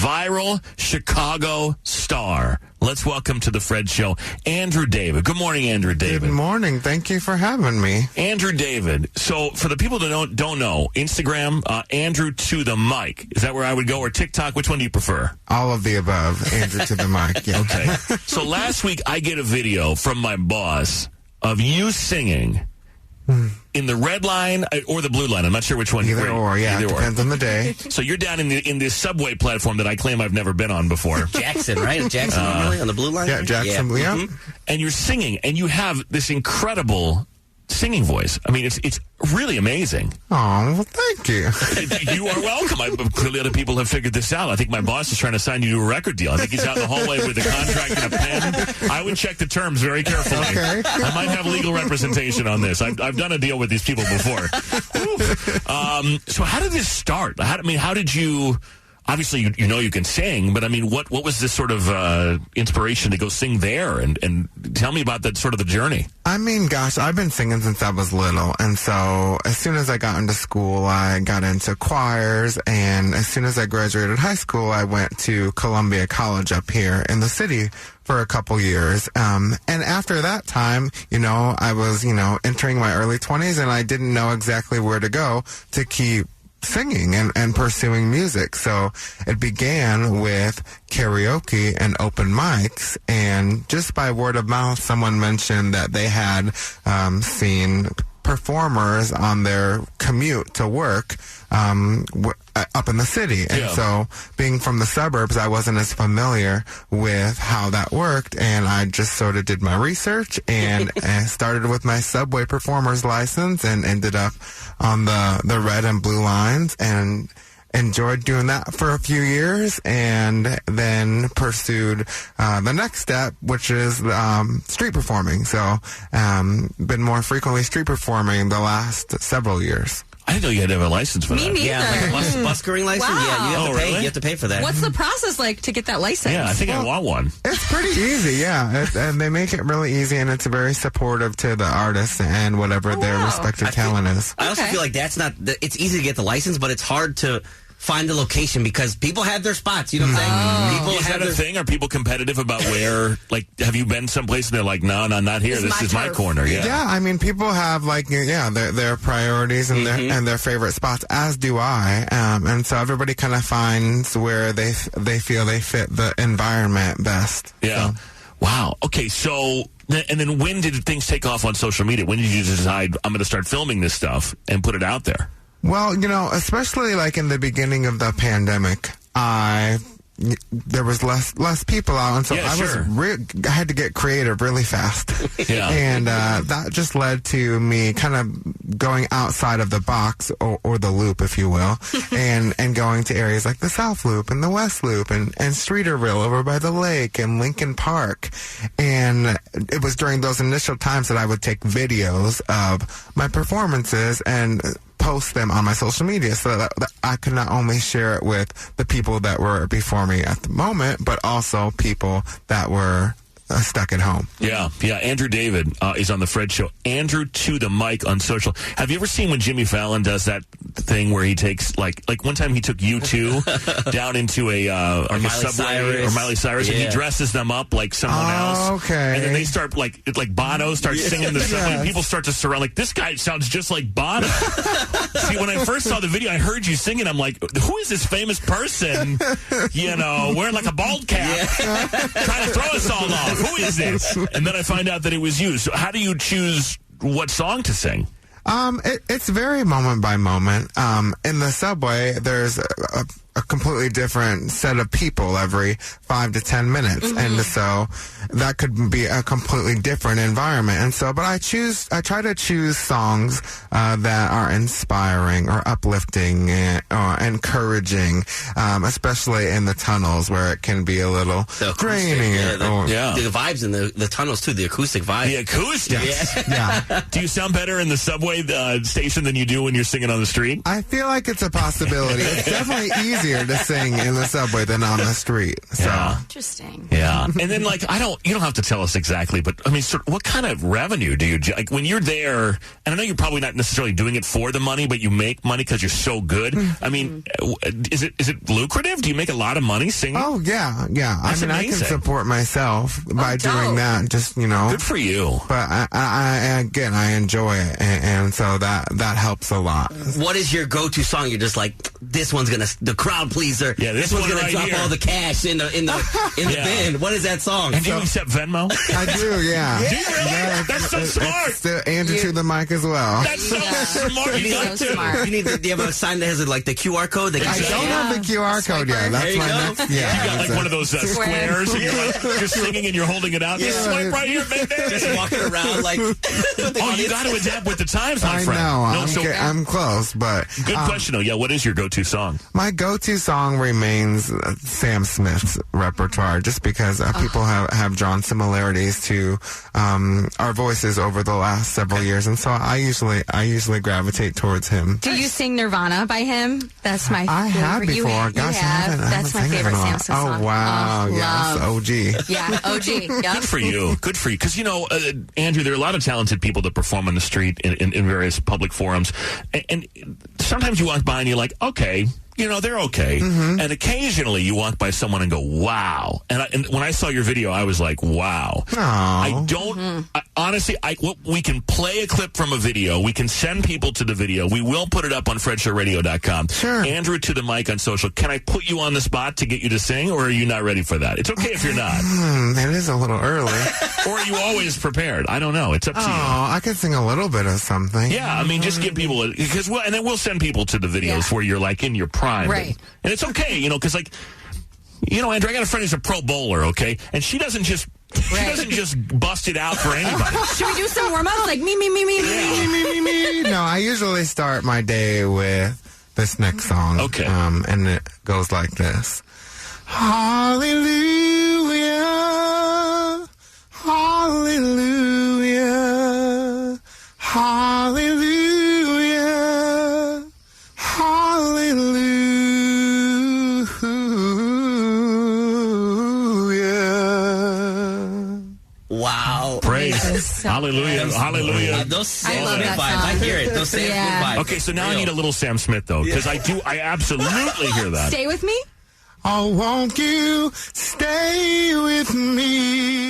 viral Chicago star. Let's welcome to the Fred Show, Andrew David. Good morning, Andrew David. Good morning. Thank you for having me. Andrew David. So for the people that don't know, Instagram, Andrew to the mic. Is that where I would go? Or TikTok? Which one do you prefer? All of the above. Andrew to the mic. Yeah. Okay. So last week I get a video from my boss of you singing in the red line or the blue line. I'm not sure which one. Either or, yeah. Either depends on the day. So you're down in this subway platform that I claim I've never been on before. Jackson, right? Jackson, really? On the blue line? Yeah, Jackson, yeah. Mm-hmm. And you're singing, and you have this incredible singing voice. I mean, it's really amazing. Oh, well, thank you. You are welcome. Clearly other people have figured this out. I think my boss is trying to sign you to a record deal. I think he's out in the hallway with a contract and a pen. I would check the terms very carefully. Okay. I might have legal representation on this. I've done a deal with these people before. So how did this start? How did you... Obviously, you know you can sing, but I mean, what was this sort of inspiration to go sing there? And tell me about that sort of the journey. I mean, gosh, I've been singing since I was little. And so as soon as I got into school, I got into choirs. And as soon as I graduated high school, I went to Columbia College up here in the city for a couple years. And after that time, I was, entering my early 20s, and I didn't know exactly where to go to keep singing and pursuing music. So it began with karaoke and open mics, and just by word of mouth, someone mentioned that they had seen performers on their commute to work up in the city. And so being from the suburbs, I wasn't as familiar with how that worked, and I just sort of did my research and started with my subway performer's license and ended up on the red and blue lines and enjoyed doing that for a few years, and then pursued the next step, which is street performing. So been more frequently street performing the last several years. I didn't know you had to have a license for that. Me neither. Yeah, like a buskering license. Wow. Yeah, you have to pay. Really? You have to pay for that. What's the process like to get that license? Yeah, I think I want one. It's pretty easy, yeah. And they make it really easy, and it's very supportive to the artists and whatever their respective talent is. I also feel like that's not... It's easy to get the license, but it's hard to find the location because people have their spots. You know what I'm saying? People Is have that a thing? Are people competitive about where, like, have you been someplace and they're like, no, not here. This is my corner. Yeah. Yeah, I mean, people have, like, their priorities and their favorite spots, as do I. And so everybody kind of finds where they feel they fit the environment best. Yeah. So. Wow. Okay, so... And then when did things take off on social media? When did you decide, I'm going to start filming this stuff and put it out there? Well, especially like in the beginning of the pandemic, there was less people out, and so I had to get creative really fast. Yeah. And that just led to me kind of going outside of the box or the loop, if you will, and going to areas like the South Loop and the West Loop and Streeterville over by the lake and Lincoln Park. And it was during those initial times that I would take videos of my performances and post them on my social media so that I could not only share it with the people that were before me at the moment, but also people that were stuck at home. Yeah. Andrew David is on the Fred Show. Andrew to the mic on social. Have you ever seen when Jimmy Fallon does that thing where he takes like one time he took U2 down into a subway or Miley Cyrus, and he dresses them up like someone else. Okay. And then they start like Bono starts singing the subway. And people start to surround like, this guy sounds just like Bono. See, when I first saw the video, I heard you singing. I'm like, who is this famous person? Wearing like a bald cap, trying to throw us all off. Who is this? And then I find out that it was you. So how do you choose what song to sing? It's very moment by moment. In the subway, there's a completely different set of people every 5 to 10 minutes. And so that could be a completely different environment. And so, but I try to choose songs that are inspiring or uplifting or encouraging, especially in the tunnels where it can be a little draining. The vibes in the tunnels too, the acoustic vibe. The acoustics? Yeah. Do you sound better in the subway station than you do when you're singing on the street? I feel like it's a possibility. It's definitely easier easier to sing in the subway than on the street. So. Yeah. Interesting. Yeah. And then, like, you don't have to tell us exactly, but, I mean, what kind of revenue do you, like, when you're there, and I know you're probably not necessarily doing it for the money, but you make money because you're so good. I mean, is it lucrative? Do you make a lot of money singing? Oh, yeah. That's I amazing. can support myself by dope. doing that, just, Good for you. But I enjoy it, and so that helps a lot. What is your go-to song? You're just like, this one's the crowd pleaser. Yeah, this one's one gonna right drop here. all the cash in the bin. What is that song? And do you accept Venmo? I do, yeah. Do you really? That's so smart. It's the Andrew to the mic as well. That's so smart. You got So to. smart. Do you have a sign that has like the QR code? That I can don't have the QR code yet. There That's you my go. next. You Yeah, got like one of those squares, and you're like, you're singing and you're holding it out. Just swipe right here, baby. just walking around like. Oh, you got to adapt with the times, my I friend. know. I'm close, but Good question, though. Yeah, what is your go-to song? my go-to song remains Sam Smith's repertoire, just because people have drawn similarities to our voices over the last several years, and so I usually gravitate towards him. Do you sing Nirvana by him? That's my favorite. I have You before. have. Gosh, You I have. haven't That's my sang it in favorite a while. Sam Smith song. Oh, wow. Yes, love. OG. Yeah, OG. Yep. Good for you. Good for you. Because, Andrew, there are a lot of talented people that perform on the street in various public forums. And sometimes you walk by and you're like, okay, they're okay. Mm-hmm. And occasionally you walk by someone and go, wow. And when I saw your video, I was like, wow. Aww. I don't, honestly, we can play a clip from a video. We can send people to the video. We will put it up on FredShowRadio.com. Sure. Andrew to the mic on social. Can I put you on the spot to get you to sing, or are you not ready for that? It's okay if you're not. It is a little early. Or are you always prepared? I don't know. It's up to you. Oh, I could sing a little bit of something. Yeah, I mean, just give people and then we'll send people to the videos where you're like in your prime. Right. And it's okay, because Andrew, I got a friend who's a pro bowler, okay? And she doesn't just bust it out for anybody. Should we do some warm-ups? Like me. No, I usually start my day with this next song. Okay. And it goes like this. Hallelujah, hallelujah, hallelujah, hallelujah. Wow. Praise. So Hallelujah. Hallelujah. Those Sam I love Smith that vibes. song. I hear it. Those Sam Smith vibes. Okay, so now I need a little Sam Smith, though, because I absolutely hear that. Stay with me. Oh, won't you stay with me?